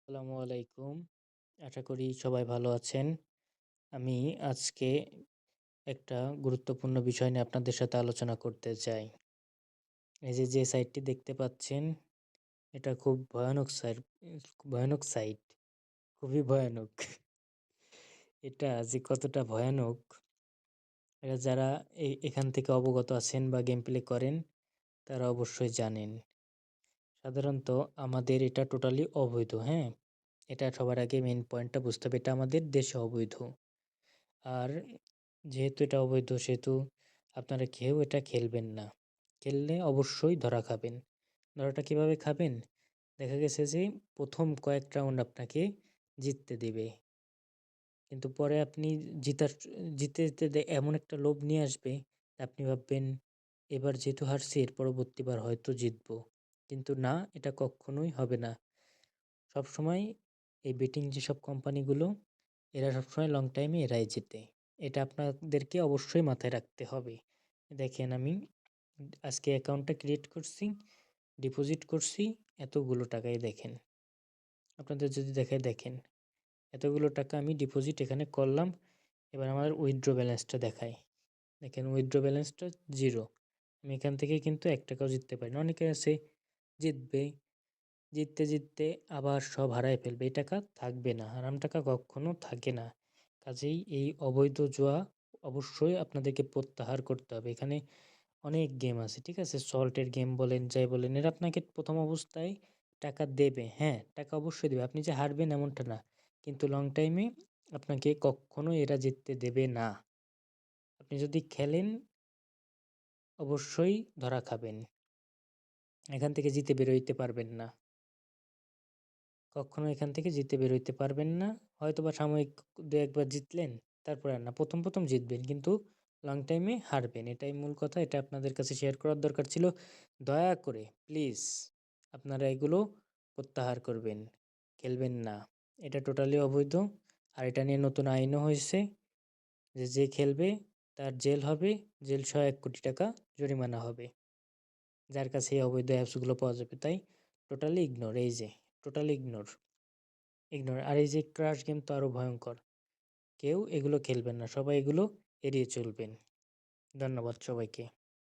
আসসালামু আলাইকুম। আশা করি সবাই ভালো আছেন। আমি আজকে একটা গুরুত্বপূর্ণ বিষয় নিয়ে আপনাদের সাথে আলোচনা করতে চাই। এই যে সাইটটি দেখতে পাচ্ছেন, এটা খুব ভয়ানক সাইট। খুবই ভয়ানক। এটা যে কতটা ভয়ানক, এটা যারা এখান থেকে অবগত আছেন বা গেম প্লে করেন, তারা অবশ্যই জানেন। সাধারণত আমাদের এটা টোটালি অবৈধ, হ্যাঁ? এটা সবার আগে মেইন পয়েন্টটা বুঝতে হবে, এটা আমাদের দেশে অবৈধ। আর যেহেতু এটা অবৈধ, সেহেতু আপনারা কেউ এটা খেলবেন না। খেললে অবশ্যই ধরা খাবেন। ধরাটা কিভাবে খাবেন? দেখা গেছে যে প্রথম কয়েক রাউন্ড আপনাকে জিততে দিবে। কিন্তু পরে আপনি জিতে জিতে এমন একটা লোভ নিয়ে আসবে, আপনি ভাববেন এবার যেহেতু হারছি এর পরবর্তীবার হয়তো জিতবো। কিন্তু না, এটা কখনোই হবে না। সবসময় এই বেটিং যেসব কোম্পানিগুলো, এরা সবসময় লং টাইমে এরাই জেতে। এটা আপনাদেরকে অবশ্যই মাথায় রাখতে হবে। দেখেন, আমি আজকে অ্যাকাউন্টটা ক্রিয়েট করছি, ডিপোজিট করছি এতগুলো টাকায়। দেখেন, আপনাদের যদি দেখায়, দেখেন এতগুলো টাকা আমি ডিপোজিট এখানে করলাম। এবার আমার উইথড্র ব্যালেন্সটা দেখায়। দেখেন, উইথড্র ব্যালেন্সটা 0। আমি এখান থেকে কিন্তু 1 টাকাও জিততে পারি না। অনেকে আছে জিতবে, জিততে জিততে আবার সব হারায় ফেলবে। এই টাকা থাকবে না, হারাম টাকা কখনো থাকে না। কাজেই এই অবৈধ জুয়া অবশ্যই আপনাদেরকে প্রত্যাহার করতে হবে। এখানে অনেক গেম আছে, ঠিক আছে? সল্টের গেম বলেন, যাই বলেন, এরা আপনাকে প্রথম অবস্থায় টাকা দেবে। হ্যাঁ, টাকা অবশ্যই দেবে, আপনি যে হারবেন এমনটা না। কিন্তু লং টাইমে আপনাকে কখনো এরা জিততে দেবে না। আপনি যদি খেলেন অবশ্যই ধরা খাবেন। এখান থেকে জিতে বেরোইতে পারবেন না। কখনো এখান থেকে জিতে বেরোইতে পারবেন না। হয়তোবা সাময়িক ২-১ বার জিতলেন, তারপরে আর না। প্রথম জিতবেন, কিন্তু লং টাইমে হারবেন। এটাই মূল কথা। এটা আপনাদের কাছে শেয়ার করার দরকার ছিল। দয়া করে প্লিজ আপনারা এগুলো প্রত্যাহার করবেন। খেলবেন না। এটা টোটালি অবৈধ। আর এটা নিয়ে নতুন আইনও হয়েছে যে খেলবে তার জেল হবে, জেলসহ ১ কোটি টাকা জরিমানা হবে। যার কাছে এই অবৈধ অ্যাপসগুলো পাওয়া যাবে। তাই টোটালি ইগনোর। এই যে টোটালি ইগনোর। আর এই যে ক্রাশ গেম তো আরও ভয়ঙ্কর। কেউ এগুলো খেলবেন না। সবাই এগুলো এড়িয়ে চলবেন। ধন্যবাদ সবাইকে।